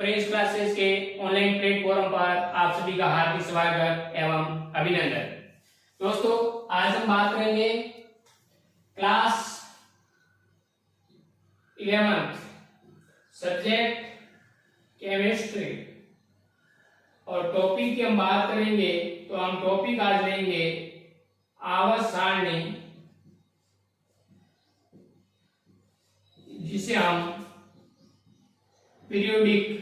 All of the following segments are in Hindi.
प्रेस क्लासेस के ऑनलाइन प्लेटफॉर्म पर आप सभी का हार्दिक स्वागत एवं अभिनंदन। दोस्तों, आज हम बात करेंगे क्लास 11 सब्जेक्ट केमिस्ट्री और टॉपिक की हम बात करेंगे तो हम टॉपिक आज लेंगे आवर्त सारणी, जिसे हम पीरियोडिक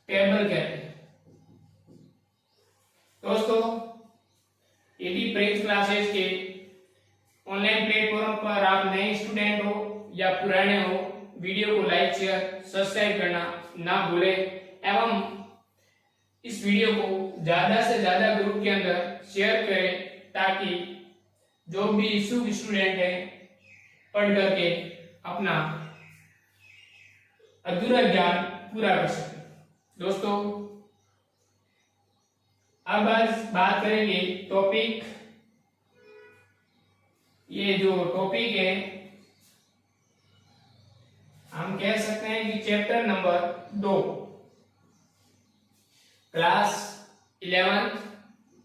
टेबल कहते हैं। दोस्तों, यदि प्रेस क्लासेस के ऑनलाइन प्लेटफॉर्म पर आप नए स्टूडेंट हो या पुराने हो, वीडियो को लाइक शेयर सब्सक्राइब करना ना भूलें एवं इस वीडियो को ज्यादा से ज्यादा ग्रुप के अंदर शेयर करें ताकि जो भी इच्छुक स्टूडेंट है पढ़ करके अपना अधूरा ज्ञान पूरा कर सके। दोस्तों, अब आज बात करेंगे टॉपिक। ये जो टॉपिक है हम कह सकते हैं कि चैप्टर नंबर 2 क्लास 11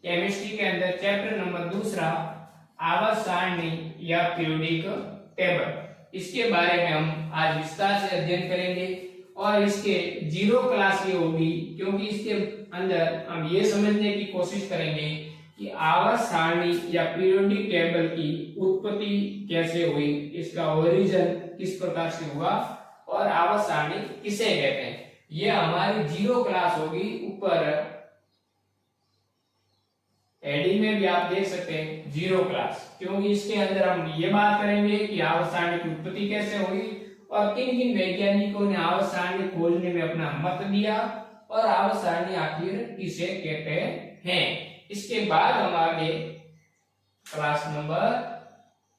केमिस्ट्री के अंदर चैप्टर नंबर 2 आवर्त सारणी या पीरियोडिक टेबल, इसके बारे में हम आज विस्तार से अध्ययन करेंगे। और इसके 0 क्लास ये होगी क्योंकि इसके अंदर हम ये समझने की कोशिश करेंगे कि आवर्त सारणी या पीरियोडिक टेबल की उत्पत्ति कैसे हुई, इसका ओरिजिन किस प्रकार से हुआ और आवर्त सारणी किसे कहते हैं। ये हमारी 0 क्लास होगी। ऊपर हेडिंग में भी आप देख सकते हैं 0 क्लास, क्योंकि इसके अंदर हम ये बात करेंगे कि आवर्त सारणी की उत्पत्ति कैसे हुई और किन किन वैज्ञानिकों ने आवर्त सारणी खोजने में अपना मत दिया और आवर्त सारणी आखिर किसे कहते हैं। इसके बाद हम आगे क्लास नंबर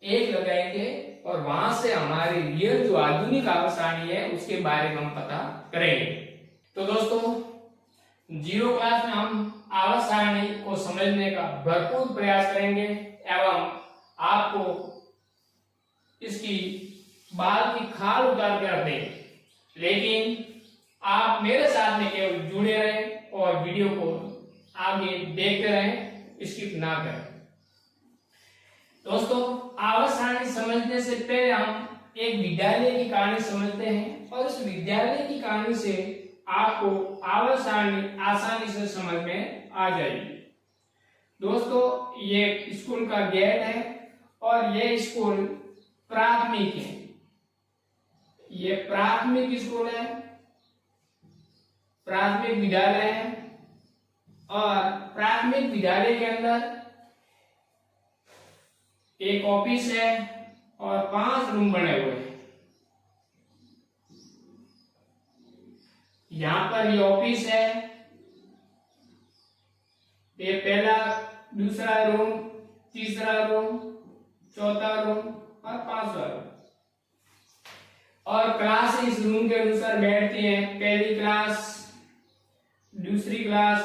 1 लगाएंगे और वहां से हमारी रियल जो आधुनिक आवर्त सारणी है उसके बारे में हम पता करेंगे। तो दोस्तों, 0 क्लास में हम आवर्त सारणी को समझने का भरपूर प्रयास करेंगे एवं आपको इसकी बाल की खाल उतार कर देंगे। लेकिन आप मेरे साथ में केवल जुड़े रहें और वीडियो को आगे देखते रहें, स्किप ना करें। दोस्तों, आवर्त सारणी समझने से पहले हम एक विद्यालय की कहानी समझते हैं और उस विद्यालय की कहानी से आपको आवर्त सारणी आसानी से समझ में आ जाएगी। दोस्तों, ये स्कूल का गेट है और ये स्कूल प्राथमिक है। ये प्राथमिक स्कूल है, प्राथमिक विद्यालय है और प्राथमिक विद्यालय के अंदर एक ऑफिस है और 5 रूम बने हुए हैं। यहां पर ये ऑफिस है, ये पहला, दूसरा रूम, तीसरा रूम, चौथा रूम और 5वां रूम। और क्लास इस रूम के अनुसार बैठती है। पहली क्लास, दूसरी क्लास,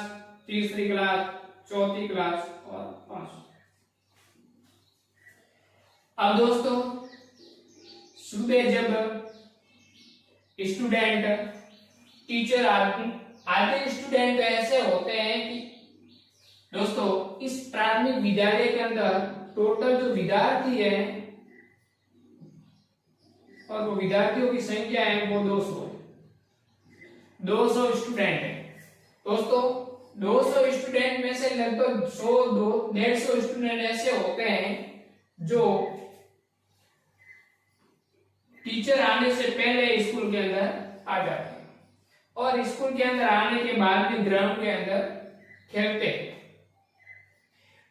तीसरी क्लास, चौथी क्लास और 5वीं। अब दोस्तों, सुबह जब स्टूडेंट टीचर आते स्टूडेंट ऐसे होते हैं कि दोस्तों, इस प्राथमिक विद्यालय के अंदर टोटल जो विद्यार्थी है और वो विद्यार्थियों की संख्या है वो 200 स्टूडेंट है। दोस्तों, 200 स्टूडेंट में से लगभग 100-150 स्टूडेंट ऐसे होते हैं जो टीचर आने से पहले स्कूल के अंदर आ जाते हैं और स्कूल के अंदर आने के बाद भी ग्राउंड के अंदर खेलते हैं।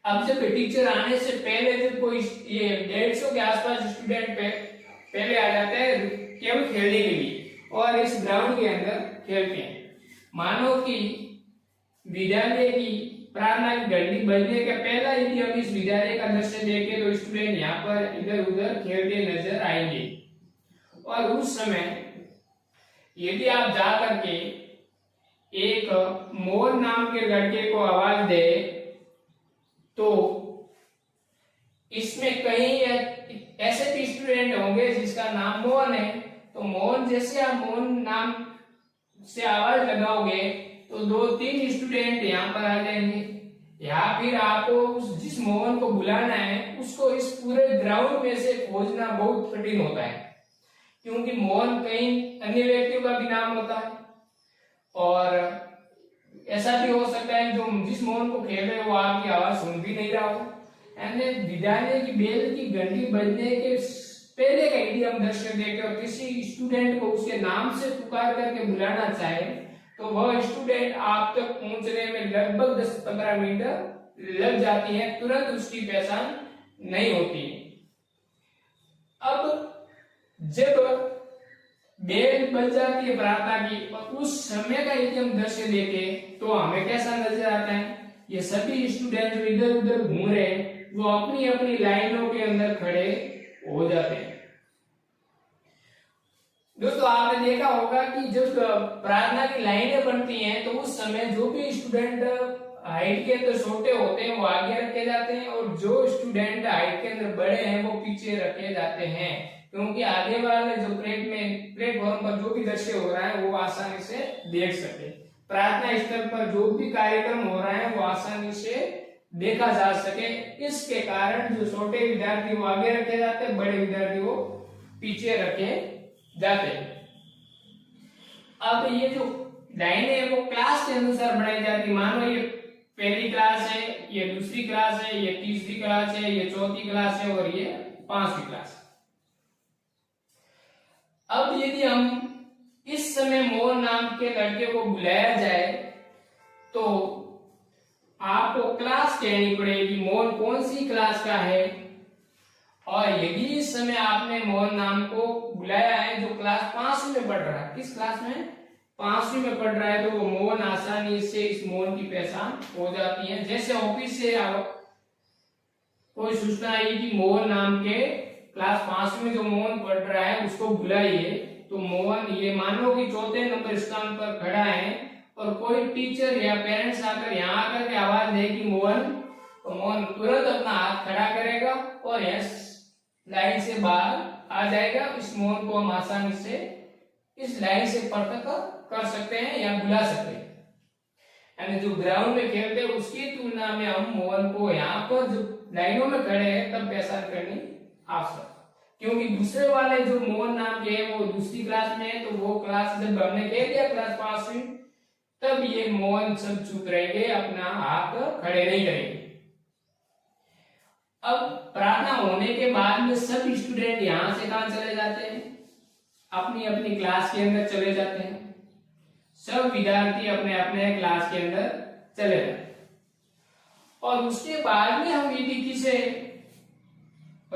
अब जब टीचर आने से पहले जब कोई ये 150 के आसपास स्टूडेंट पहले आ जाते हैं केवल खेलने के लिए और इस ग्राउंड के अंदर खेलते हैं। मानो कि विद्यालय की प्रार्थना की घंटी बजने के पहला यदि हम इस विद्यालय का दृश्य देखें तो स्टूडेंट यहाँ पर इधर उधर खेलते नजर आएंगे। और उस समय यदि आप जा करके एक मोहन नाम के लड़के को आवाज दे तो इसमें कहीं ऐसे भी स्टूडेंट होंगे जिसका नाम मोहन है, तो मोहन, जैसे आप मोहन नाम से आवाज लगाओगे तो 2-3 स्टूडेंट यहाँ पर आ जाएंगे, या फिर आपको जिस मोहन को बुलाना है उसको इस पूरे ग्राउंड में से खोजना बहुत कठिन होता है, क्योंकि मोहन कई अन्य व्यक्तियों का भी नाम होता है। और ऐसा भी हो सकता है जो जिस मोहन को खेल रहे हो वो आपकी आवाज सुन भी नहीं रहा हो। विद्यालय की बेल की घंटी बजने के पहले का यदि हम दर्शक देखें और किसी स्टूडेंट को उसके नाम से पुकार करके बुलाना चाहे तो वह स्टूडेंट आप तक पहुंचने में लगभग 10-15 मिनट लग जाती है, तुरंत उसकी पहचान नहीं होती। अब जब बेल बज जाती है प्रार्थना की और उस समय का यदि हम दृश्य देखें तो हमें कैसा नजर आता है, ये सभी स्टूडेंट जो इधर उधर घूम रहे हैं वो अपनी अपनी लाइनों के अंदर खड़े हो जाते हैं। दोस्तों आपने देखा होगा कि जब प्रार्थना की लाइनें बनती हैं तो उस समय जो भी स्टूडेंट हाइट के अंदर छोटे होते हैं वो आगे रखे जाते हैं और जो स्टूडेंट हाइट के अंदर बड़े हैं वो पीछे रखे जाते हैं, क्योंकि आगे वाले जो प्लेटफॉर्म पर जो भी दृश्य हो रहा है वो आसानी से देख सके। प्रार्थना स्थल पर जो भी कार्यक्रम हो रहा है वो आसानी से देखा जा सके, इसके कारण जो छोटे विद्यार्थी वो आगे रखे जाते हैं, बड़े विद्यार्थी वो पीछे रखे जाते हैं। अब ये जो लाइनें है वो क्लास के अनुसार बनाई जाती है। मानो ये पहली क्लास है, ये दूसरी क्लास है, ये तीसरी क्लास है, ये चौथी क्लास है और ये 5वीं क्लास। अब यदि हम इस समय मोहन नाम के लड़के को बुलाया जाए तो आपको क्लास कहनी पड़ेगी, मोहन कौन सी क्लास का है। और यदि इस समय आपने मोहन नाम को बुलाया है जो क्लास 5वीं में पढ़ रहा है, किस क्लास में, 5वीं में पढ़ रहा है, तो वो मोहन आसानी से इस मोहन की पहचान हो जाती है। जैसे ऑफिस से कोई सूचना आई कि मोहन नाम के क्लास 5वीं में जो मोहन पढ़ रहा है उसको बुलाइए, तो मोहन, ये मानो कि चौथे नंबर स्थान पर खड़ा है और कोई टीचर या पेरेंट्स आकर यहाँ आकर के आवाज दे कि मोहन, तो मोहन तुरंत अपना हाथ खड़ा करेगा और यस लाइन से बाहर आ जाएगा। इस मोहन को हम आसानी से इस लाइन से पढ़कर कर सकते हैं या बुला सकते हैं। यानी जो ग्राउंड में खेलते हैं उसकी तुलना में हम मोहन को यहाँ पर जो लाइनों में खड़े हैं तब पहचान करनी आवश्यक, क्योंकि दूसरे वाले जो मोहन नाम के है वो दूसरी क्लास में है, तो वो क्लास जब हमने कह दिया क्लास 5वीं तब ये मोहन सब चुप रहेंगे, अपना हाथ खड़े नहीं करेंगे। अब प्रार्थना होने के बाद में सब स्टूडेंट यहां से कहां चले जाते हैं, अपनी अपनी क्लास के अंदर चले जाते हैं। सब विद्यार्थी अपने अपने क्लास के अंदर चले जाते हैं। और उसके बाद में हम यदि किसे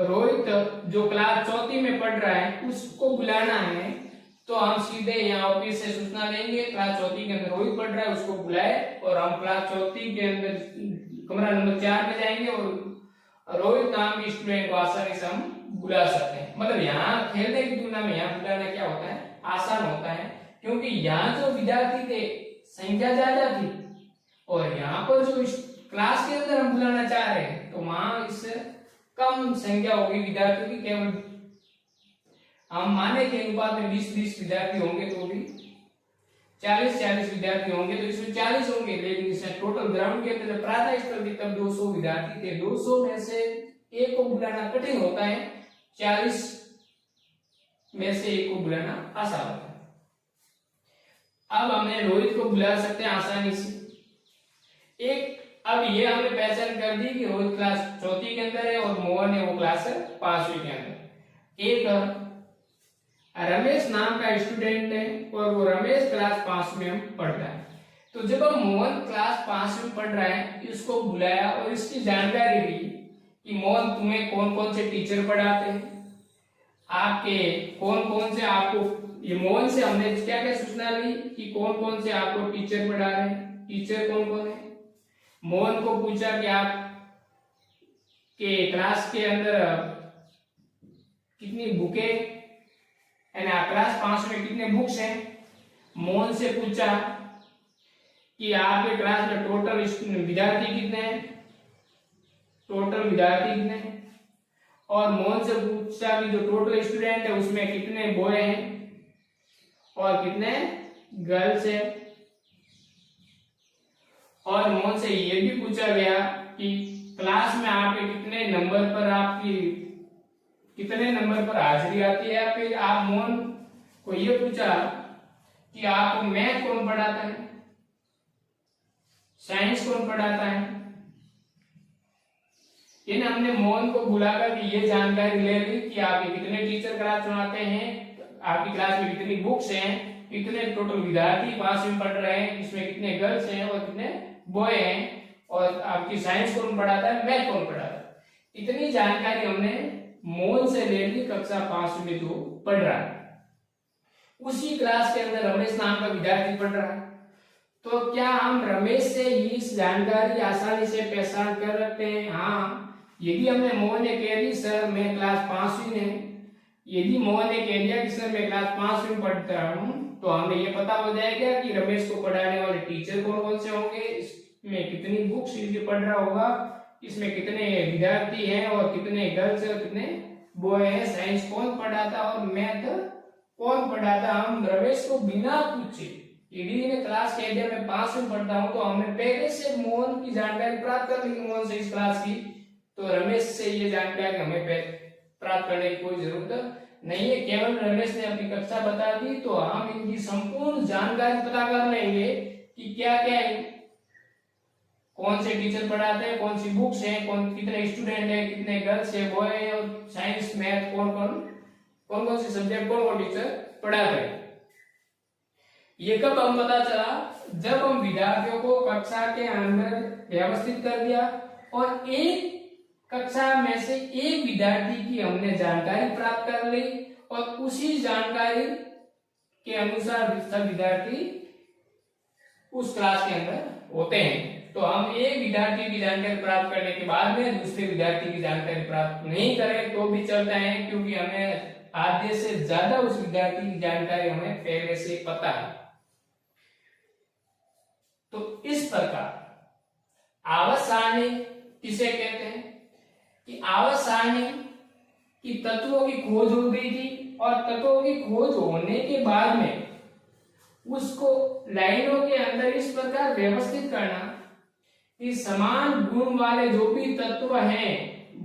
रोहित जो क्लास 4वीं में पढ़ रहा है उसको बुलाना है तो हम सीधे यहाँ ऑफिस से सूचना देंगे क्लास 4वीं के अंदर रोहित पढ़ रहा है, उसको बुलाए, और हम क्लास 4वीं के अंदर कमरा नंबर 4 में जाएंगे और रोहित नाम के स्टूडेंट को आसानी से हम बुला सकते हैं। मतलब यहाँ खेलने की तुलना में यहाँ बुलाना क्या होता है, आसान होता है, क्योंकि यहाँ जो विद्यार्थी थे संख्या ज्यादा थी और यहाँ पर जो क्लास के अंदर हम बुलाना चाह रहे हैं तो वहां इससे कम संख्या होगी विद्यार्थियों की। केवल हम माने के अनुपात में 20-20 विद्यार्थी होंगे तो भी 40-40 विद्यार्थी होंगे तो इसमें 40 होंगे, लेकिन इसमें टोटल ग्राउंड के अंदर प्रार्थना स्थल की तब 200 विद्यार्थी थे, 200 में से एक को बुलाना कठिन होता है, 40 में से एक को बुलाना आसान होता है। अब हमने रोहित को बुला सकते हैं आसानी से। एक अब ये हमने पहचान कर दी कि रोहित क्लास 4वीं के अंदर है और मोहन है वो क्लास 5वीं के अंदर। एक रमेश नाम का स्टूडेंट है और वो रमेश क्लास 5वीं में पढ़ता है। तो जब हम मोहन क्लास 5वीं में पढ़ रहा है इसको बुलाया और इसकी जानकारी दी कि मोहन तुम्हें कौन कौन से टीचर पढ़ाते हैं, आपके कौन कौन से आपको, ये मोहन से हमने क्या क्या सूचना ली कि कौन कौन से आपको टीचर पढ़ा रहे हैं, टीचर कौन कौन है। मोहन को पूछा कि आप के क्लास के अंदर कितनी बुकें, यानी क्लास 5 में कितने बुक्स हैं। मोहन से पूछा कि आपके क्लास में टोटल विद्यार्थी कितने हैं, टोटल विद्यार्थी कितने हैं। और मोहन से पूछा कि जो टोटल स्टूडेंट है उसमें कितने बॉय हैं, और कितने गर्ल्स है। और मोहन से ये भी पूछा गया कि क्लास में आपके कितने नंबर पर हाजिरी आती है। फिर आप मोहन को ये पूछा कि आपको मैथ कौन पढ़ाता है, साइंस कौन पढ़ाता है। इन हमने मोहन को बुलाकर ये जानकारी ले ली कि आपके कितने टीचर क्लास चलाते हैं, आपकी क्लास में कितनी बुक्स हैं, कितने टोटल विद्यार्थी पास में पढ़ रहे हैं, इसमें कितने गर्ल्स हैं और कितने बॉय हैं, और आपकी साइंस कौन पढ़ाता है, मैथ कौन पढ़ाता है। इतनी जानकारी हमने मोहन से ले ली कक्षा 5 में जो पढ़ रहा है। उसी क्लास के अंदर रमेश नाम का विद्यार्थी पढ़ रहा है। तो क्या हम रमेश से इस जानकारी आसानी से पहचान कर रखते हैं? हाँ, यदि हमने मोहन ने कह दी सर मैं क्लास 5वीं में, यदि मोहन ने कह दिया कि सर मैं क्लास 5वीं में पढ़ता हूँ, तो हमें ये पता हो जाएगा कि रमेश को पढ़ाने वाले टीचर कौन कौन से होंगे, इसमें कितनी बुक्स ये पढ़ रहा होगा, इसमें कितने विद्यार्थी हैं और कितने गर्ल्स और कितने बॉय हैं, साइंस कौन पढ़ाता और मैथ कौन पढ़ाता। हम रमेश को बिना पूछे, यदि इन्हें क्लास कह दिया मैं 5 में पढ़ता हूँ, तो हमने पहले से मोहन की जानकारी प्राप्त कर ली मोहन से इस क्लास की। तो रमेश से ये जानकारी हमें प्राप्त करने की कोई जरूरत नहीं है। केवल रमेश ने अपनी कक्षा बता दी तो हम इनकी संपूर्ण जानकारी पता कर लेंगे कि क्या क्या है, कौन से टीचर पढ़ाते हैं, कौन सी बुक्स हैं, कितने स्टूडेंट हैं, कितने गर्ल्स है, बॉय है, और साइंस मैथ कौन से सब्जेक्ट कौन टीचर पढ़ाते हैं। ये कब हम पता चला? जब हम विद्यार्थियों को कक्षा के अंदर व्यवस्थित कर दिया और एक कक्षा में से एक विद्यार्थी की हमने जानकारी प्राप्त कर ली और उसी जानकारी के अनुसार सब विद्यार्थी उस क्लास के अंदर होते हैं। तो हम एक विद्यार्थी की जानकारी प्राप्त करने के बाद में दूसरे विद्यार्थी की जानकारी प्राप्त नहीं करें तो भी चलता है, क्योंकि हमें आधे से ज्यादा उस विद्यार्थी की जानकारी हमें पहले से पता है। तो इस प्रकार आवर्त सारणी किसे कहते हैं कि आवर्त सारणी की तत्वों की खोज हो गई थी और तत्वों की खोज होने के बाद में उसको लाइनों के अंदर इस प्रकार व्यवस्थित करना कि समान गुण वाले जो भी तत्व हैं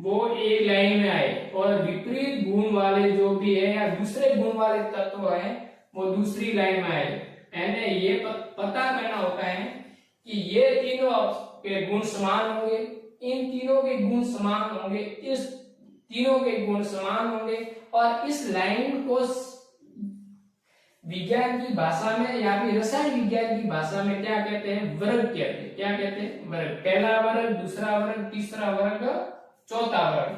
वो एक लाइन में आए और विपरीत गुण वाले जो भी है या दूसरे गुण वाले तत्व हैं वो दूसरी लाइन में आए। यानी ये पता करना होता है कि ये तीनों के गुण समान होंगे, इन तीनों के गुण समान होंगे, इस तीनों के गुण समान होंगे, और इस लाइन को विज्ञान की भाषा में या फिर रसायन विज्ञान की भाषा में क्या कहते हैं? वर्ग कहते हैं। क्या कहते हैं? वर्ग। पहला वर्ग, दूसरा वर्ग, तीसरा वर्ग, चौथा वर्ग।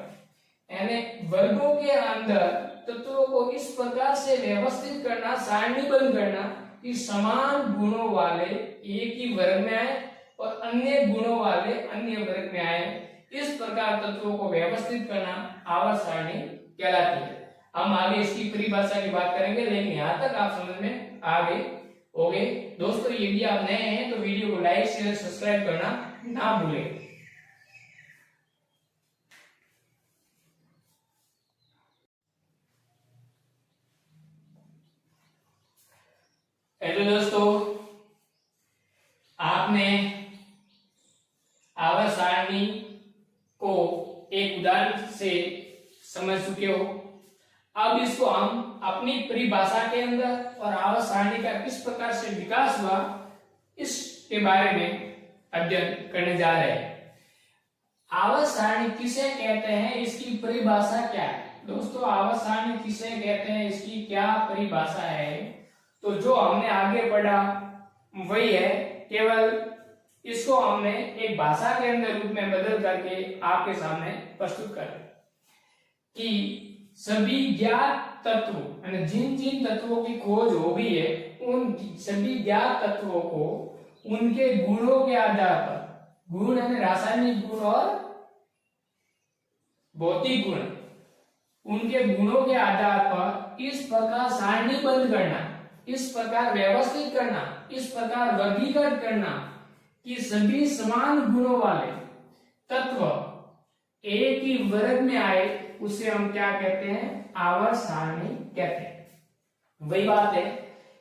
यानी वर्गों के अंदर तत्वों को इस प्रकार से व्यवस्थित करना, सारणीबद्ध करना कि समान गुणों वाले एक ही वर्ग में आए और अन्य गुणों वाले अन्य वर्ग में आए। इस प्रकार तत्वों को व्यवस्थित करना आवर्त सारणी कहलाती है। हम आगे इसकी परिभाषा की बात करेंगे, लेकिन यहाँ तक आप समझ में आ गए होंगे। दोस्तों यदि आप नए हैं तो वीडियो को लाइक शेयर सब्सक्राइब करना ना भूलें। हेलो दोस्तों, आपने आवर्त सारणी को एक उदाहरण से समझ चुके हो। अब इसको हम अपनी परिभाषा के अंदर और आवर्त सारणी का किस प्रकार से विकास हुआ इसके बारे में अध्ययन करने जा रहे हैं। आवर्त सारणी किसे कहते हैं, इसकी परिभाषा क्या है? दोस्तों आवर्त सारणी किसे कहते हैं, इसकी क्या परिभाषा है? तो जो हमने आगे पढ़ा वही है, केवल इसको हमने एक भाषा के अंदर रूप में बदल करके आपके सामने प्रस्तुत कर कि सभी ज्ञात तत्वों यानी जिन जिन तत्वों की खोज हो गई है उन सभी ज्ञात तत्वों को उनके गुणों के आधार पर, गुण यानी रासायनिक गुण और भौतिक गुण, उनके गुणों के आधार पर इस प्रकार सारणीबद्ध करना, इस प्रकार व्यवस्थित करना, इस प्रकार वर्गीकृत करना कि सभी समान गुणों वाले तत्व एक ही वर्ग में आए, उसे हम क्या कहते हैं? आवर्त सारणी कहते हैं। वही बात है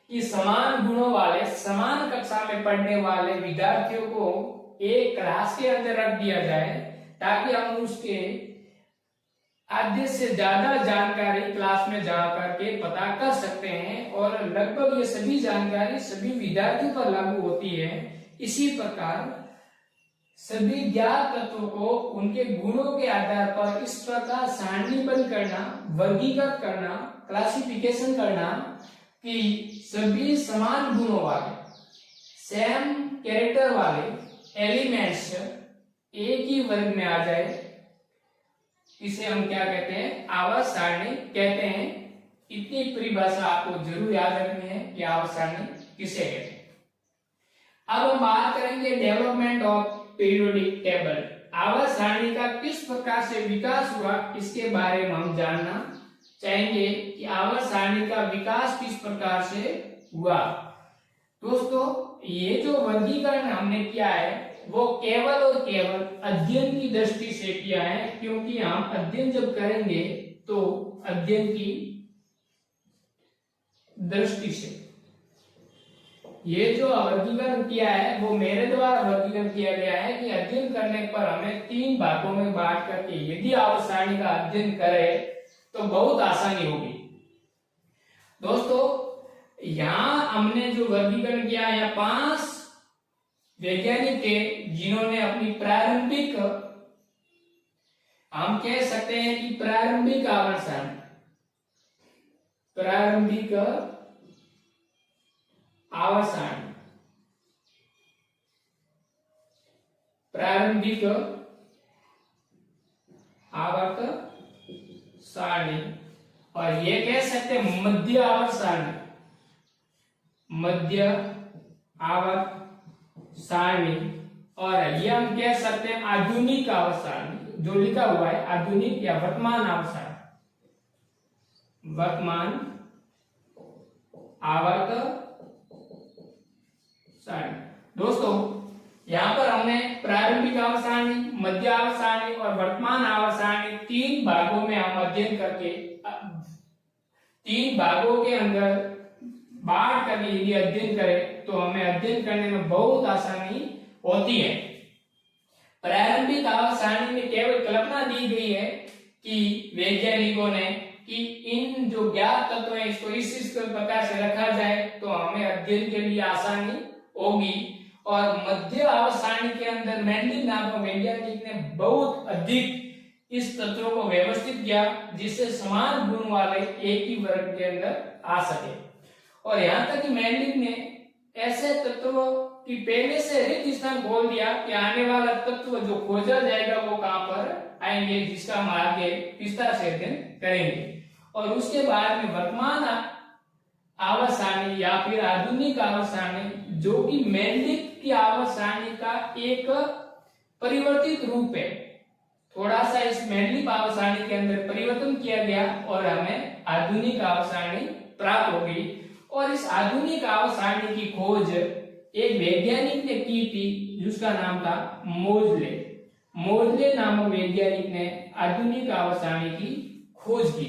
कि समान गुणों वाले समान कक्षा में पढ़ने वाले विद्यार्थियों को एक क्लास के अंदर रख दिया जाए, ताकि हम उसके आधे से ज्यादा जानकारी क्लास में जाकर के पता कर सकते हैं, और लगभग ये सभी जानकारी सभी विद्यार्थियों पर लागू होती है। इसी प्रकार सभी ज्ञात तत्वों को उनके गुणों के आधार पर इस प्रकार सारणीबद्ध करना, वर्गीकृत करना, क्लासिफिकेशन करना कि सभी समान गुणों वाले सेम कैरेक्टर वाले एलिमेंट्स एक ही वर्ग में आ जाए। इसे हम क्या कहते हैं? आवर्त सारणी कहते हैं। इतनी परिभाषा आपको जरूर याद रखनी है कि आवर्त सारणी किसे कहते हैं। अब हम बात करेंगे डेवलपमेंट ऑफ पीरियोडिक टेबल। आवर्त सारणी का किस प्रकार से विकास हुआ, इसके बारे में हम जानना चाहेंगे कि आवर्त सारणी का विकास किस प्रकार से हुआ। दोस्तों, ये जो वर्गीकरण हमने किया है वो केवल और केवल अध्ययन की दृष्टि से किया है, क्योंकि हम अध्ययन जब करेंगे तो अध्ययन की दृष्टि से ये जो वर्गीकरण किया है वो मेरे द्वारा वर्गीकरण किया गया है कि अध्ययन करने पर हमें 3 भागों में बांट करके यदि आवर्त सारणी का अध्ययन करें तो बहुत आसानी होगी। दोस्तों, यहां हमने जो वर्गीकरण किया है 5 वैज्ञानिक थे जिन्होंने अपनी प्रारंभिक, हम कह सकते हैं कि प्रारंभिक आवर्त सारणी, प्रारंभिक आवर्त सारणी, प्रारंभिक आवर्त सारणी, और ये कह सकते हैं मध्य आवर्त सारणी, मध्य आवर्त सारणी, और ये हम कह सकते हैं आधुनिक आवर्त सारणी। जो लिखा हुआ है आधुनिक या वर्तमान आवर्त सारणी, वर्तमान आवर्त सारणी। दोस्तों, यहां पर हमने प्रारंभिक आवर्त सारणी, मध्य आवर्त सारणी और वर्तमान आवर्त सारणी 3 भागों में हम अध्ययन करके 3 भागों के अंदर बांट करके यदि अध्ययन करें तो हमें अध्ययन करने में बहुत आसानी होती है। प्रारंभिक आवर्त सारणी में केवल कल्पना दी गई है कि वैज्ञानिकों ने कि इन जो ज्ञात तत्व हैं इसको इस प्रकार से रखा जाए तो हमें अध्ययन के लिए आसानी होगी। और मध्य आवर्त सारणी के अंदर मेंडलिक नामक वैज्ञानिक ने बहुत अधिक इस तत्वों को व्यवस्थित किया जिससे समान गुण वाले एक ही वर्ग के अंदर आ सके। और यहाँ तक कि मेंडलिक ने ऐसे तत्वों की पहले से रिक्त स्थान खोल दिया कि आने वाला तत्व जो खोजा जाएगा वो कहां पर आएंगे, जिसका हम आगे विस्तार से अध्ययन करेंगे। और उसके बाद में वर्तमान आवर्त सारणी या फिर आधुनिक आवर्त सारणी, जो कि मेंडलिक की आवर्त सारणी का एक परिवर्तित रूप है। थोड़ा सा इस मेंडलिक आवर्त सारणी के अंदर परिवर्तन किया गया और हमें आधुनिक आवर्त सारणी प्राप्त हो गई। और इस आधुनिक आवर्त सारणी की खोज एक वैज्ञानिक ने की थी जिसका नाम था मोजले। मोजले नामक वैज्ञानिक ने आधुनिक आवर्त सारणी की खोज की।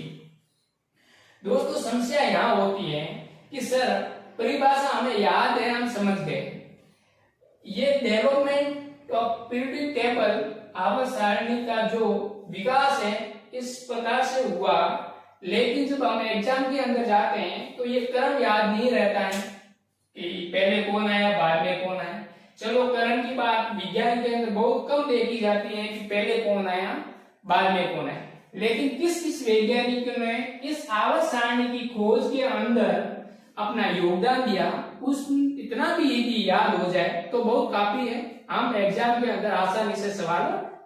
दोस्तों, समस्या यहां होती है कि सर परिभाषा हमें याद है, हम समझ गए, ये डेवलपमेंट ऑफ पीरियोडिक टेबल आवर्त सारणी का जो विकास है इस प्रकार से हुआ, लेकिन जब हम एग्जाम के अंदर जाते हैं तो ये क्रम याद नहीं रहता है कि पहले कौन आया बाद में कौन आया। चलो, क्रम की बात विज्ञान के अंदर बहुत कम देखी जाती है कि पहले कौन आया बाद में कौन आया, लेकिन किस किस वैज्ञानिक ने इस आवर्त सारणी की खोज के अंदर अपना योगदान दिया, उस इतना भी यदि याद हो जाए तो बहुत काफी है, हम एग्जाम के अंदर आसानी से सवाल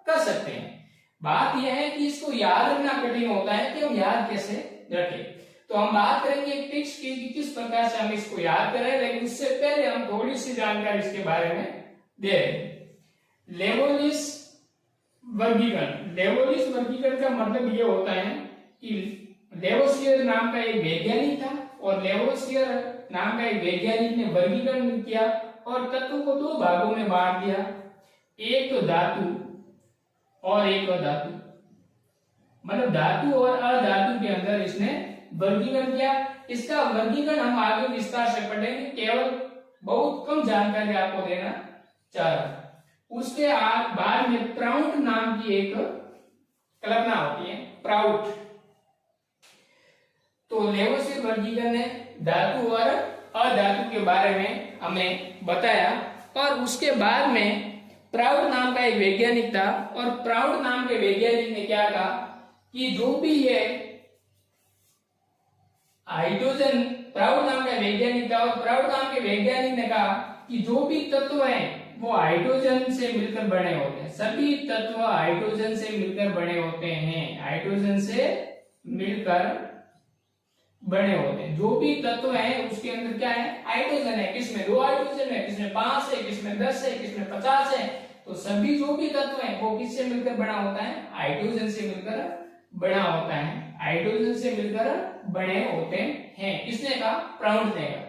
कर सकते हैं। बात यह है कि इसको याद रखना कठिन होता है कि हम याद कैसे रखें। तो हम बात करेंगे एक टिप्स की कि किस प्रकार से हम इसको याद करें, लेकिन उससे पहले हम थोड़ी सी जानकारी इसके बारे में दे रहे हैं। लेबोलिस वर्गीकरण। लेबोलिस वर्गीकरण का मतलब ये होता है कि लेवोसियर नाम का एक वैज्ञानिक था और लेवोसियर नाम का एक वैज्ञानिक ने वर्गीकरण किया और तत्वों को 2 भागों में बांट दिया, एक तो धातु और एक अधातु। मतलब धातु और अधातु के अंदर इसने वर्गीकरण किया इसका वर्गीकरण हम आगे विस्तार से पढ़ेंगे, केवल बहुत कम जानकारी आपको देना चाह रहा हूं। उसके बाद में प्राउट नाम की एक कल्पना होती है, प्राउट। तो लेवोसियर वर्गीकरण ने धातु और अधातु के बारे में हमें बताया, और उसके बाद में प्राउट नाम का एक वैज्ञानिक था, और प्राउट नाम के वैज्ञानिक ने क्या कहा कि जो भी ये हाइड्रोजन, प्राउट नाम का वैज्ञानिक था, और प्राउट नाम के वैज्ञानिक ने कहा कि जो भी तत्व हैं वो हाइड्रोजन से मिलकर बने होते हैं, सभी तत्व हाइड्रोजन से मिलकर बने होते हैं, हाइड्रोजन से मिलकर बने होते हैं। जो भी तत्व है उसके अंदर क्या है, हाइड्रोजन है। किसमें 2 हाइड्रोजन है, किसमें 5 है, किसमें 10 है, किसमें 50 है। तो सभी जो भी तत्व है वो किससे मिलकर बना होता है, हाइड्रोजन से मिलकर बना होता है, हाइड्रोजन से मिलकर बने होते हैं। किसने कहा, प्राउट ने कहा।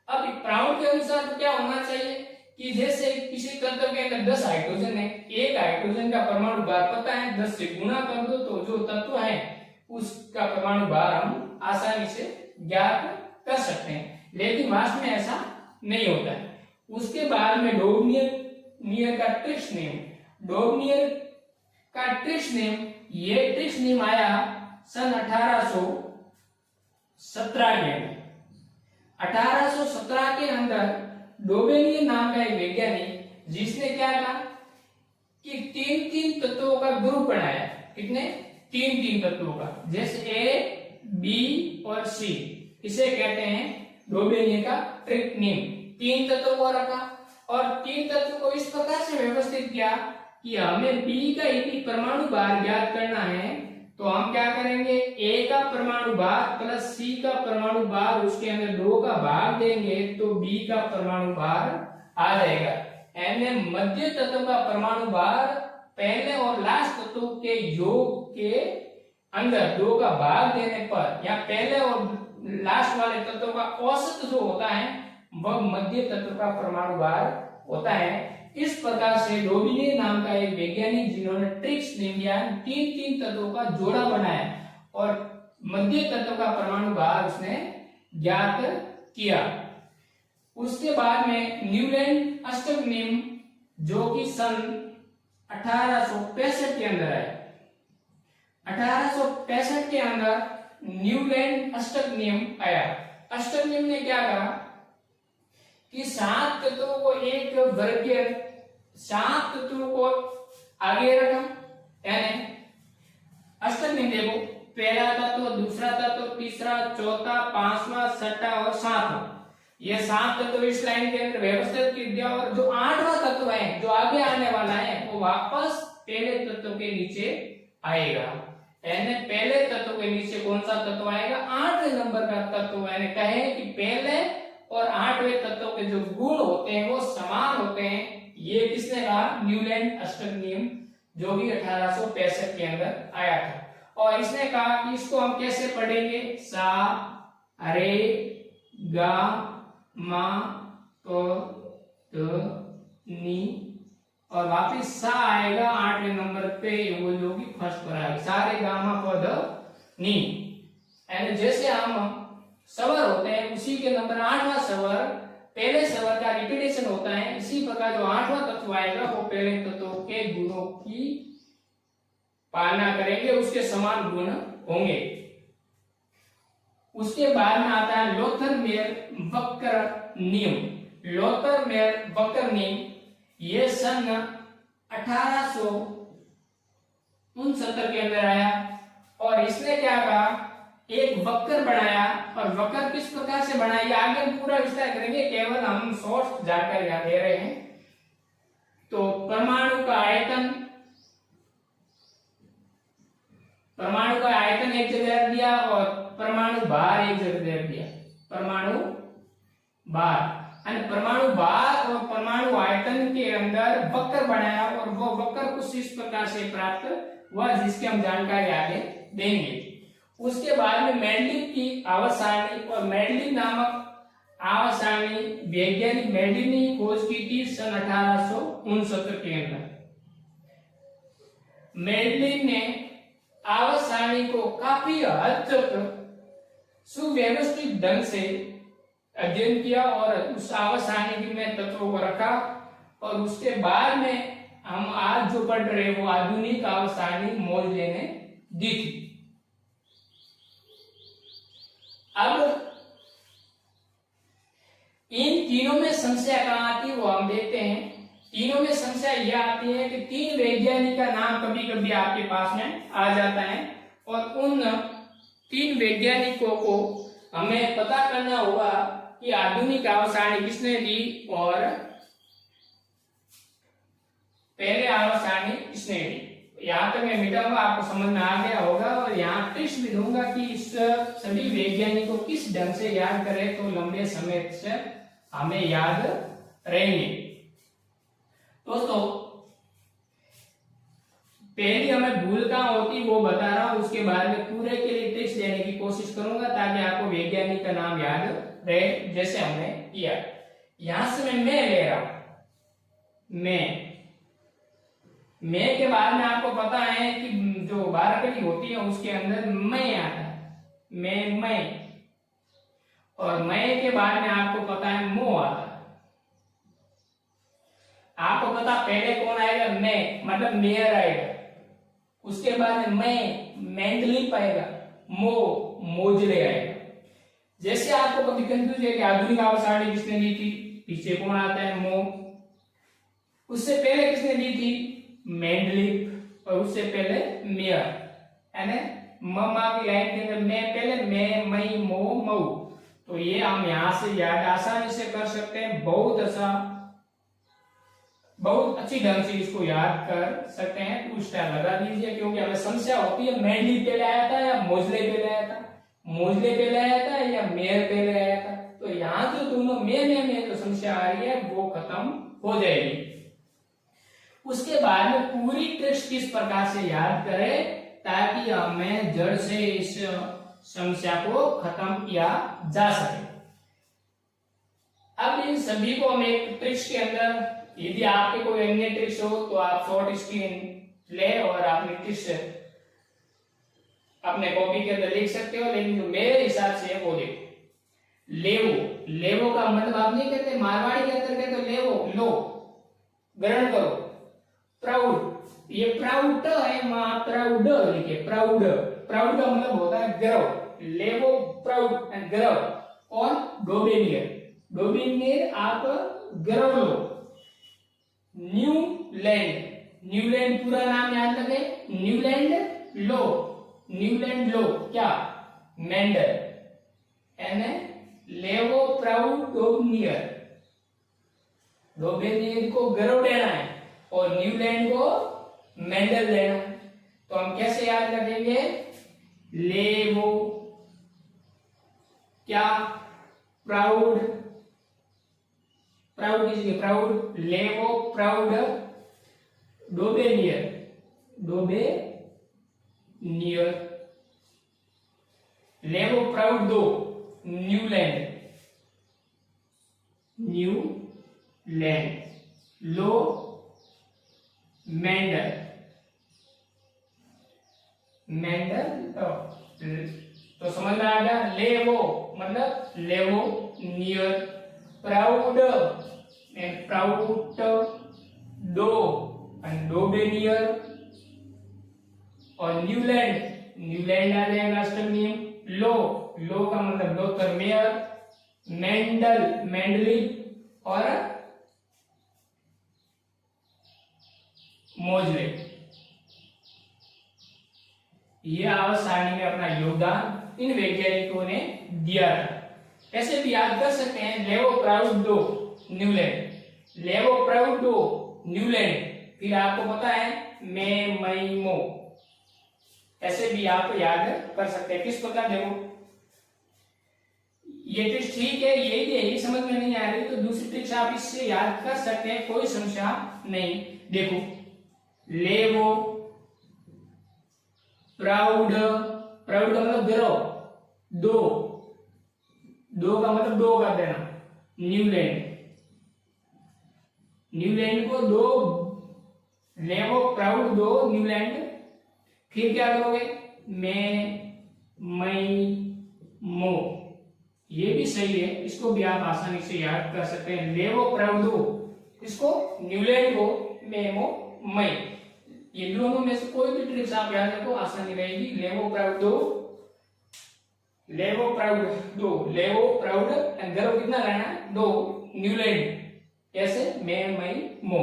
अब प्राउट के अनुसार तो क्या होना चाहिए कि जैसे किसी तत्व के अंदर 10 हाइड्रोजन है, एक हाइड्रोजन का परमाणु भार पता है, 10 से गुणा कर दो तो जो तत्व है उसका परमाणु भार हम आसानी से ज्ञात कर सकते हैं। लेकिन वास्तव में ऐसा नहीं होता है। उसके बाद में डोबनियर का ट्रिक्स नेम, डोबनियर का ट्रिक्स नेम, ये ट्रिक्स नेम आया सन 1817 में। 1817 के अंदर डोबेनियर नाम का एक वैज्ञानिक, जिसने क्या कहा कि 3 तत्वों का ग्रुप बनाया। कितने, 3 तत्वों का, जैसे ए, बी और सी, इसे कहते हैं डोबेनियर का ट्रिक नेम। 3 तत्वों को रखा और 3 तत्वों को इस प्रकार से व्यवस्थित किया कि हमें बी का एक परमाणु भार ज्ञात करना है, तो हम क्या करेंगे, ए का परमाणु भार प्लस सी का परमाणु भार, उसके अंदर 2 का भाग देंगे तो बी का परमाणु भार आ जाएगा। यानी मध्य तत्व का परमाणु भार पहले और लास्ट तत्व के योग के अंदर 2 का भाग देने पर, या पहले और लास्ट वाले तत्व का औसत जो होता है वह मध्य तत्व का परमाणु भार होता है। इस प्रकार से डोबेनियर नाम का एक वैज्ञानिक, जिन्होंने ट्रिक्स नेम दिया, 3 तत्वों का जोड़ा बनाया और मध्य तत्व का परमाणु भार उसने ज्ञात किया। उसके बाद में न्यूलैंड अष्टक नियम, जो कि सन 1865 के अंदर है। 1865 के अंदर न्यूलैंड अष्टक नियम आया। अष्टक नियम ने क्या कहा कि 7 तत्वों को एक वर्गीय, 7 तत्वों को आगे रखा। यानी अष्टक नियम देखो, पहला तत्व, दूसरा तत्व, तीसरा, चौथा, 5वां, 6वां और 7वां, ये 7 तत्व इस लाइन के अंदर व्यवस्थित कर दिया। और जो 8वां तत्व है जो आगे आने वाला है वो वापस पहले तत्व के नीचे आएगा। यानी पहले तत्व के नीचे कौन सा तत्व आएगा, 8वें नंबर का तत्व। यानी कहे कि पहले और 8वें तत्व के जो गुण होते हैं वो समान होते हैं। ये किसने कहा, न्यूलैंड अष्टक नियम, जो कि 1865 के अंदर आया था। और इसने कहा कि इसको हम कैसे पढ़ेंगे, सा, रे, गा, मा, प, त, नी, और वापिस सा आएगा 8वें नंबर पे, वो जो कि फर्स्ट पर आएगा, सारे गामा पद नी। यानी जैसे हम स्वर होते हैं उसी के नंबर 8वां स्वर पहले स्वर का रिपीटेशन होता है, इसी प्रकार जो 8वां तत्व आएगा वो पहले तत्व के गुणों की पालना करेंगे, उसके समान गुण होंगे। उसके बाद में आता है लोथर-मेयर वक्र नियम। लोथर-मेयर वक्र नियम ये सन 1869 के अंदर आया। और इसने क्या कहा, एक वक्र बनाया। और वक्र किस प्रकार से बनाया आगे हम पूरा विस्तार करेंगे, केवल हम शॉर्ट जानकारी दे रहे हैं। तो परमाणु का आयतन, परमाणु का आयतन एक जगह रख दिया और परमाणु भार एक जगह रख दिया। परमाणु भार, परमाणु भार और परमाणु आयतन के अंदर वक्र बनाया। और वो वक्र कुछ इस प्रकार से प्राप्त हुआ जिसकी हम जानकारी आगे देंगे। उसके बाद में मेंडलिव की आवर्त सारणी, और मेंडलिव नामक आवर्त सारणी वैज्ञानिक मेंडलिव ने खोज की थी सन 1869 के अंदर। मेंडलिव ने आवर्त सारणी को काफी हद तक सुव्यवस्थित ढंग से अध्ययन किया और उस आवर्त सारणी में तत्वों को रखा, और उसके बाद में हम आज जो पढ़ रहे वो आधुनिक आवर्त सारणी मोजले ने दी थी। अब इन तीनों में समस्या कहाँ आती है वो हम देखते हैं। तीनों में समस्या यह आती है कि तीन वैज्ञानिक का नाम कभी कभी आपके पास में आ जाता है, और उन तीन वैज्ञानिकों को हमें पता करना होगा कि आधुनिक आवर्त सारणी किसने दी और पहले आवर्त सारणी किसने दी। यहाँ तक मैं मिटाऊंगा, आपको समझ में आ गया होगा, और यहाँ टिप्स भी दूंगा कि इस सभी वैज्ञानिकों को किस ढंग से याद करें तो लंबे समय से हमें याद रहेंगे। दोस्तों, पहली हमें भूल कहाँ होती वो बता रहा हूं, उसके बाद में पूरे के लिए टिप्स देने की कोशिश करूंगा ताकि आपको वैज्ञानिक का नाम याद रहे, जैसे हमने किया। यहां से मैं ले रहा हूं, मैं के बाद में आपको पता है कि जो बारकड़ी होती है उसके अंदर मैं आता है, मैं, और मैं के बाद में आपको पता है मो आता है। आपको पता पहले कौन आएगा, मैं, मतलब मेयर आएगा, उसके बाद में मैं मैंडलिप आएगा, मोजले आएगा। जैसे आपको कभी कंफ्यूज है कि आधुनिक आवर्त सारणी किसने दी थी, पीछे कौन आता है, मो, उससे पहले किसने दी थी, मैंडलिप, और उससे पहले मेयर, यानी ममा की लाइन के अंदर मैं पहले, मैं, मई, मो, मऊ। तो ये हम यहां से याद आसानी से कर सकते हैं, बहुत अच्छी ढंग से इसको याद कर सकते हैं। 2 स्टार लगा दीजिए, क्योंकि हमें समस्या होती है मैंडलिप पहले आया था या मोजले पहले आया था, मोजले पहले आया था या मेयर पहले आया था। तो यहाँ जो दोनों में जो समस्या आ रही है वो खत्म हो जाएगी। उसके बाद में पूरी ट्रिक्स किस प्रकार से याद करें ताकि हमें जड़ से इस समस्या को खत्म किया जा सके। अब इन सभी को हम एक ट्रिक्स के अंदर, यदि आपके कोई अन्य ट्रिक्स हो तो आप शॉर्ट स्क्रीन ले और अपनी ट्रिक्स अपने कॉपी के अंदर लिख सकते हो, लेकिन जो मेरे हिसाब से है वो देखो। लेवो का मतलब आप नहीं कहते, मारवाड़ी के अंदर कहते हो लेवो, लो, ग्रहण करो। प्राउड, ये प्राउड है, वहां प्राउड लिखे, प्राउड का मतलब होता है गर्व, लेवो प्राउड एंड गर्व। और डोबेनियर आप गर्व लो। न्यूलैंड पूरा नाम याद रखे, न्यूलैंड लो क्या, मेंडल, यानी लेवो प्राउड डोबेनियर को गर्व देना है और न्यूलैंड को मेंडल देना है। तो हम कैसे याद रखेंगे, लेवो क्या, प्राउड कीजिए, प्राउड, लेवो प्राउड डोबेनियर, लेवो प्राउड दो, न्यूलैंड, लो मेंडल तो समझ में आ गया। लेवो मतलब Lavoisier, Prout and Prout डो एंड डोबेनियर, और न्यूलैंड आ जाएगा अष्टक नियम। लो का मतलब लोथर मेयर, मैंडलिप और मोजले। यह आवर्त सारणी में अपना योगदान इन वैज्ञानिकों ने दिया था। ऐसे भी याद कर सकते हैं, लेवो प्राउड दो न्यूलैंड, लेवो प्राउड दो न्यूलैंड, फिर आपको पता है मैं, मई, मो, ऐसे भी आप याद कर सकते हैं। किस प्रकार, देखो ये ट्रिक्स ठीक है, यही समझ में नहीं आ रही तो दूसरी ट्रिक्स आप इससे याद कर सकते हैं, कोई समस्या नहीं। देखो, लेवो प्राउड का मतलब गर्व, दो का मतलब दो कर देना, न्यूलैंड को दो, लेवो प्राउड दो न्यूलैंड, फिर क्या करोगे, मैं, मई, मो, ये भी सही है, इसको भी आप आसानी से याद कर सकते हैं। लेवो प्रवधो, इसको न्यूलैंड को मेमो मई, ये दोनों में से कोई भी ट्रिक्स आप याद रखो आसानी रहेगी। लेवो प्रवधो, लेवो प्रवधो, लेवो प्रवध एंड गर्भ कितना रहना है, दो, न्यूलैंड कैसे, मे मई मो,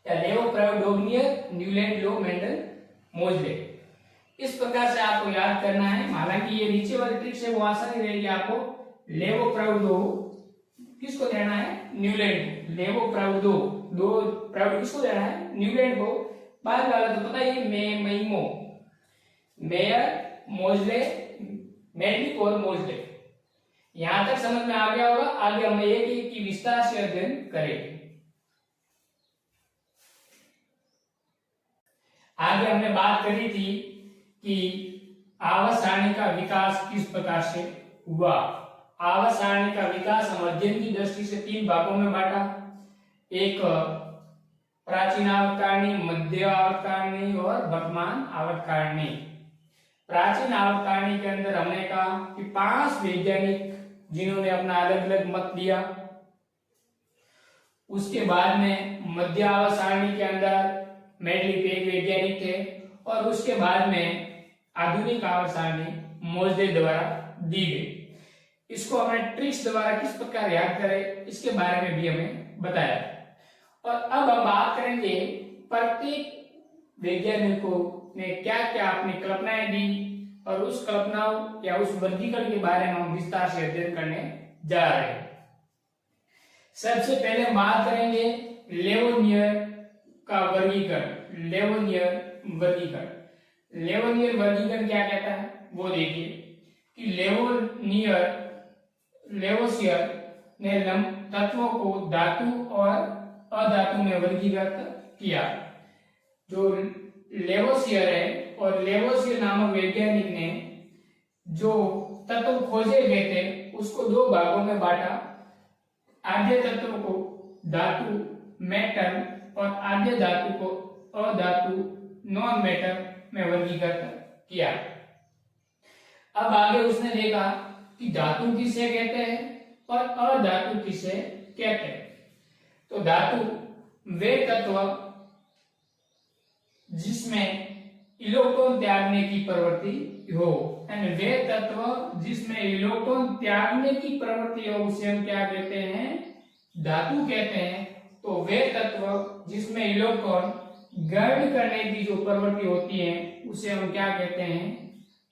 या लेवो प्रवधोग्नियर न्यूलैंड लो मेंडल मोजले। इस प्रकार से आपको याद करना है। हालांकि ये नीचे वाली ट्रिक्स है वो आसानी रहेगी आपको। लेवो प्रवधो किसको देना है, न्यूलैंड, लेवो प्रवधो, दो प्रवध किसको देना है, न्यूलैंड को। बाद वाला तो पता ही, मे मई मो, मेयर मोजले, मेडलिक और मोजले। यहां तक समझ में आ गया होगा। आगे हम एक एक की विस्तार से अध्ययन करेंगे। आगे हमने बात करी थी कि आवर्त सारणी का विकास किस प्रकार से हुआ। आवर्त सारणी का विकास हम अध्ययन की दृष्टि से तीन भागों में बांटा। एक प्राचीन आवर्तकारिणी, मध्य आवर्तकारिणी और वर्तमान आवर्तकारिणी। प्राचीन आवर्तकारिणी के अंदर हमने कहा कि 5 वैज्ञानिक जिन्होंने अपना अलग अलग मत दिया। उसके बाद में मध्य आवर्त सारणी के अंदर मेडलिक एक वैज्ञानिक थे, और उसके बाद में आधुनिक आवर्त सारणी मोजले द्वारा दी गई। इसको हमने ट्रिक्स द्वारा किस प्रकार याद करें इसके बारे में भी हमें बताया। और अब हम बात करेंगे प्रत्येक वैज्ञानिकों ने क्या क्या अपनी कल्पनाएं दी, और उस कल्पनाओं या उस वर्गीकरण के बारे में हम विस्तार से अध्ययन करने जा रहे हैं। सबसे पहले हम बात करेंगे लेवोनियर का वर्गीकरण। लेवोनियर वर्गीकरण, लेवोनियर वर्गीकरण क्या कहता है वो देखिए कि लेवोसियर ने तत्वों को धातु और अधातु में वर्गीकृत किया। जो लेवोसियर है और लेवोसियर नामक वैज्ञानिक ने जो तत्व खोजे गए थे उसको दो भागों में बांटा। आद्य तत्व को धातु मेटल और आद्य धातु को अधातु नॉन मेटल में वर्गीकृत किया। अब आगे उसने देखा कि धातु किसे कहते हैं और अधातु किसे कहते हैं। तो धातु वे तत्व जिसमें इलेक्ट्रॉन त्यागने की प्रवृत्ति हो, यानी वे तत्व जिसमें इलेक्ट्रॉन त्यागने की प्रवृत्ति हो उसे हम क्या कहते हैं, धातु कहते हैं। तो वे तत्व जिसमें इलेक्ट्रॉन ग्रहण करने की जो प्रवृत्ति होती है उसे हम क्या कहते हैं,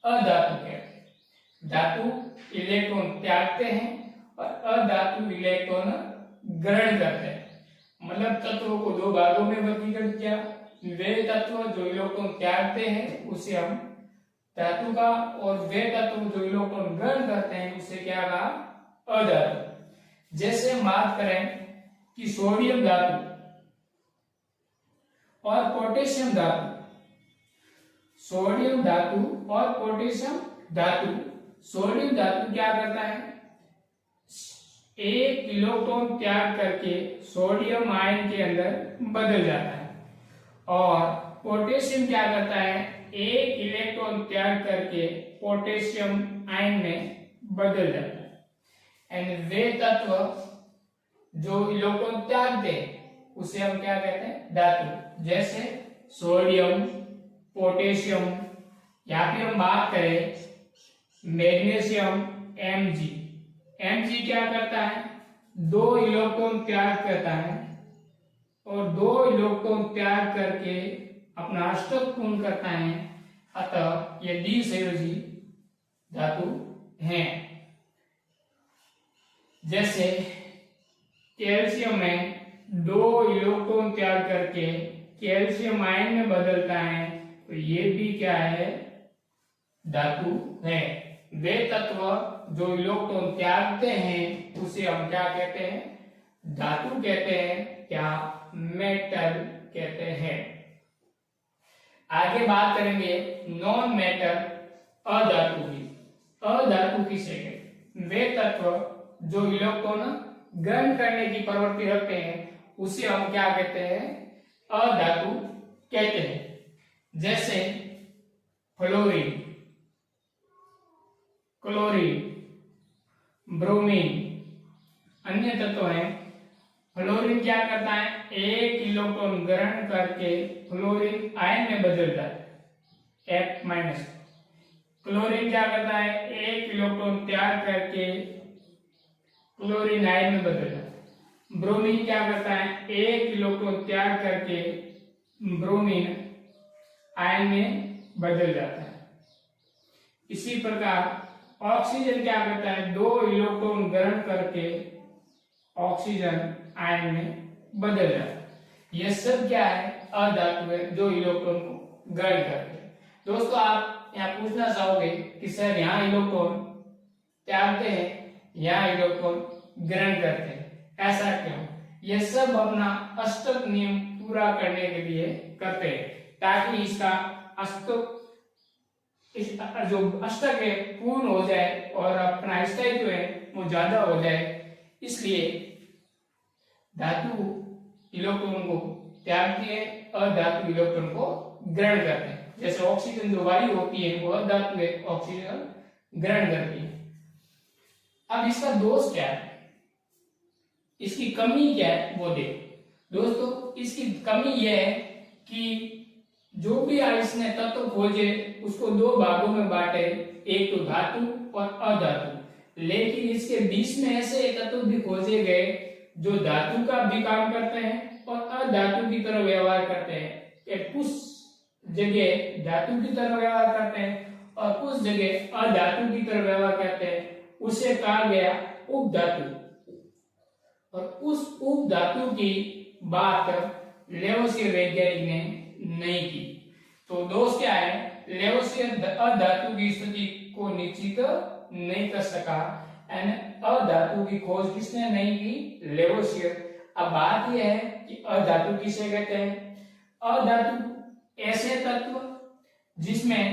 अधातु कहते हैं। धातु इलेक्ट्रॉन त्यागते हैं और अधातु इलेक्ट्रॉन ग्रहण करते हैं। मतलब तत्वों को दो भागों में वर्गीकृत किया। वे तत्व जो इलेक्ट्रॉन त्यागते हैं उसे हम धातु का, और वे तत्व जो इलेक्ट्रॉन ग्रहण करते हैं उसे क्या कहा, अधातु। जैसे हम बात करें कि सोडियम धातु और पोटेशियम धातु, सोडियम धातु और पोटेशियम धातु। सोडियम धातु क्या करता है, एक इलेक्ट्रॉन त्याग करके सोडियम आयन के अंदर बदल जाता है, और पोटेशियम क्या करता है, एक इलेक्ट्रॉन त्याग करके पोटेशियम आयन में बदल जाता है। एंड वे तत्व जो इलेक्ट्रॉन त्यागते हैं उसे हम क्या कहते हैं, धातु। जैसे सोडियम, पोटेशियम, या फिर हम बात करें मैग्नीशियम Mg। Mg क्या करता है, दो इलेक्ट्रॉन त्याग करता है और दो इलेक्ट्रॉन त्याग करके अपना अष्टक पूर्ण करता है। अतः ये द्विसंयोजी धातु हैं। जैसे कैल्शियम में दो इलेक्ट्रॉन त्याग करके कैल्शियम आयन में बदलता है, तो ये भी क्या है, धातु है। वे तत्व जो इलेक्ट्रॉन त्यागते हैं उसे हम क्या कहते हैं, धातु कहते हैं, क्या मेटल कहते हैं। आगे बात करेंगे नॉन मेटल अधातु की। अधातु किसे कहते, वे तत्व जो इलेक्ट्रॉन ग्रहण करने की प्रवृत्ति रखते हैं उसे हम क्या कहते हैं, अधातु कहते हैं। जैसे फ्लोरीन, क्लोरीन, ब्रोमीन अन्य तत्व हैं। फ्लोरीन क्या करता है, एक इलेक्ट्रॉन ग्रहण करके फ्लोरीन आयन में बदल जाता है F माइनस। क्लोरीन क्या करता है, एक इलेक्ट्रॉन त्याग करके क्लोरीन आयन में बदल जाता है। ब्रोमीन क्या करता है, एक इलेक्ट्रॉन त्याग करके ब्रोमीन आयन में बदल जाता है। इसी प्रकार ऑक्सीजन क्या करता है, दो इलेक्ट्रॉन ग्रहण करके ऑक्सीजन आयन में बदल जाता है। यह सब क्या है, अधातु है जो इलेक्ट्रॉन को ग्रहण करते हैं। दोस्तों आप यहाँ पूछना चाहोगे कि सर यहाँ इलेक्ट्रॉन त्यागते हैं, यहाँ इलेक्ट्रॉन ग्रहण करते हैं, ऐसा क्यों? यह सब अपना अष्टक नियम पूरा करने के लिए करते हैं, ताकि इसका जो अष्टक है पूर्ण हो जाए और अपना स्थायित्व है वो ज्यादा हो जाए। इसलिए धातु इलेक्ट्रॉन को त्यागती है, अधातु इलेक्ट्रॉन को ग्रहण करते हैं। जैसे ऑक्सीजन जो वायु होती है वो अधातु है, ऑक्सीजन ग्रहण करती है। अब इसका दोष क्या है, इसकी कमी क्या है वो देखो। दोस्तों इसकी कमी यह है कि जो भी इसने तत्व खोजे उसको दो भागों में बांटे, एक तो धातु और अधातु। लेकिन इसके बीच में ऐसे तत्व भी खोजे गए जो धातु का भी काम करते हैं और अधातु की तरह व्यवहार करते हैं। कुछ जगह धातु की तरह व्यवहार करते हैं और कुछ जगह अधातु की तरह व्यवहार करते हैं। उसे कहा गया उपधातु। और उस उपधातु की बात लेवोसियर वैज्ञानिक ने नहीं की। तो दोष क्या है, लेवोसियर अधातु की स्थिति को निश्चित नहीं कर सका। अधातु की खोज किसने नहीं की, लेवोसियर। अब बात यह है कि अधातु किसे कहते हैं। अधातु ऐसे तत्व जिसमें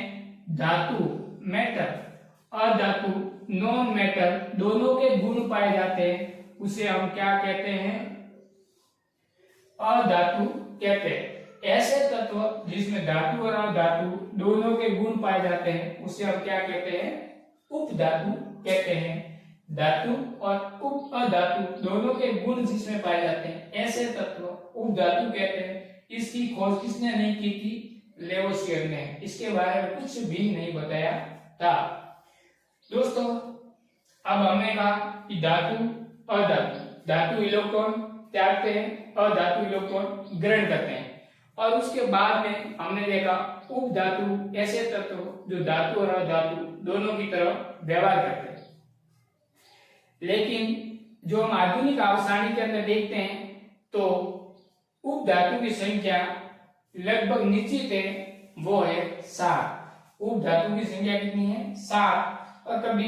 धातु मेटल, अधातु नॉन मेटल दोनों के गुण पाए जाते हैं, उसे हम क्या कहते हैं, अधातु कहते हैं। ऐसे तत्व जिसमें धातु और अधातु दोनों के गुण पाए जाते हैं उसे हम क्या कहते हैं, उपधातु कहते हैं। धातु और अधातु दोनों के गुण जिसमें पाए जाते हैं ऐसे तत्व उपधातु कहते हैं। इसकी खोज किसने नहीं की थी, लेवोसियर ने। इसके बारे में कुछ भी नहीं बताया था। दोस्तों अब हमने कहा कि धातु अधातु, धातु इलेक्ट्रॉन त्यागते हैं, अधातु इलेक्ट्रॉन ग्रहण करते हैं। और उसके बाद में हमने देखा उपधातु ऐसे तत्व जो धातु और अधातु दोनों की तरह व्यवहार करते हैं। लेकिन जो हम आधुनिक आवर्त के अंदर देखते हैं तो उपधातु की संख्या लगभग निश्चित है, वो है 7। उपधातु की संख्या कितनी है, 7। और कभी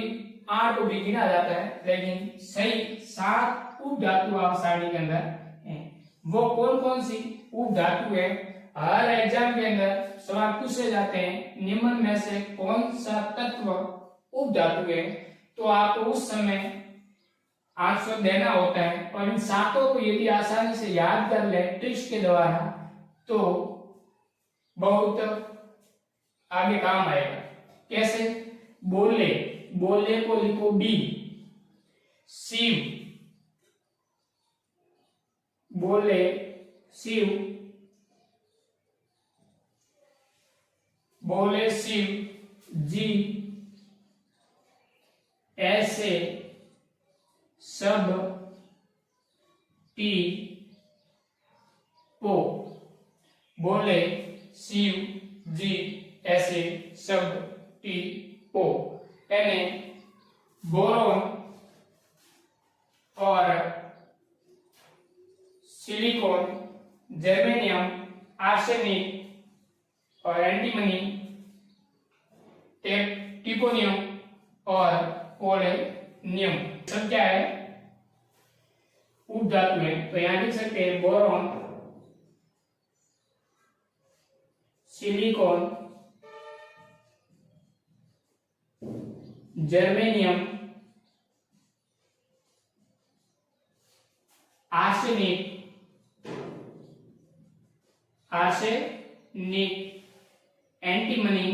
8 को भी गिना जाता है, लेकिन सही 7 उपधातु आवर्त के अंदर है। वो कौन कौन सी उपधातु है, हर एग्जाम के अंदर सवाल पूछे जाते हैं, निम्न में से कौन सा तत्व उपधातु है। तो आपको उस समय आंसर देना होता है। और इन सातों को यदि आसानी से याद कर ले ट्रिक्स के द्वारा तो बहुत आगे काम आएगा। कैसे, बोले, बोले को लिखो बी, शिव, बोले शिव, बोले शिव, जी, ऐसे सब, टी, पो, बोले शिव, जी, ऐसे शब्द, टी, पो। यानी बोरोन और सिलिकॉन, जर्मेनियम, आर्सेनिक और एंटीमनी, टिपोनियम और पोलेनियम सब क्या है, उपधातु में। तो यहां लिख सकते हैं boron, silicon, germanium, arsenic, antimony,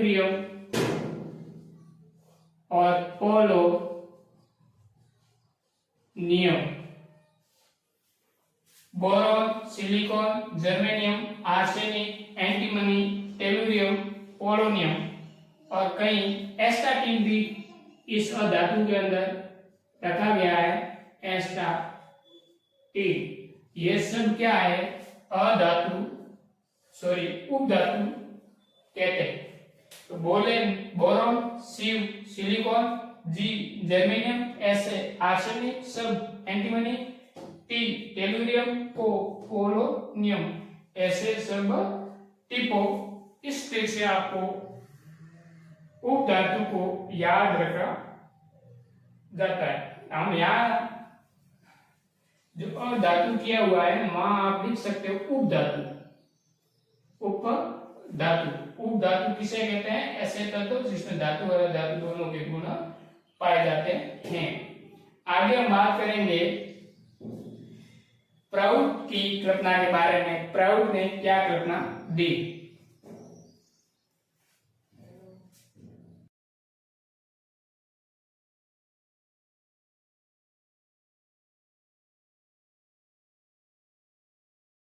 tellurium और polonium. Boron, silicon, germanium, arsenic, antimony, tellurium, polonium और कई एस्टाटीन भी इस अधातु के अंदर रखा गया है। एस्टाटीन ये सब क्या है? अधातु उपधातु कहते हैं। तो बोरॉन, सिलिकॉन, जी जर्मेनियम, ऐसे आर्सेनिक, सब एंटीमनी, टी टेलुरियम, पोलोनियम, ऐसे सब टिपो। इस तरह से आपको उपधातु को याद रखा जाता है। हम यहाँ जो अधातु किया हुआ है वहां आप लिख सकते हो उपधातु। उपधातु किसे कहते हैं? ऐसे तत्व जिसमें धातु और अधातु दोनों के गुण पाए जाते हैं। आगे हम बात करेंगे प्राउड की कल्पना के बारे में। प्राउड ने क्या कल्पना दी?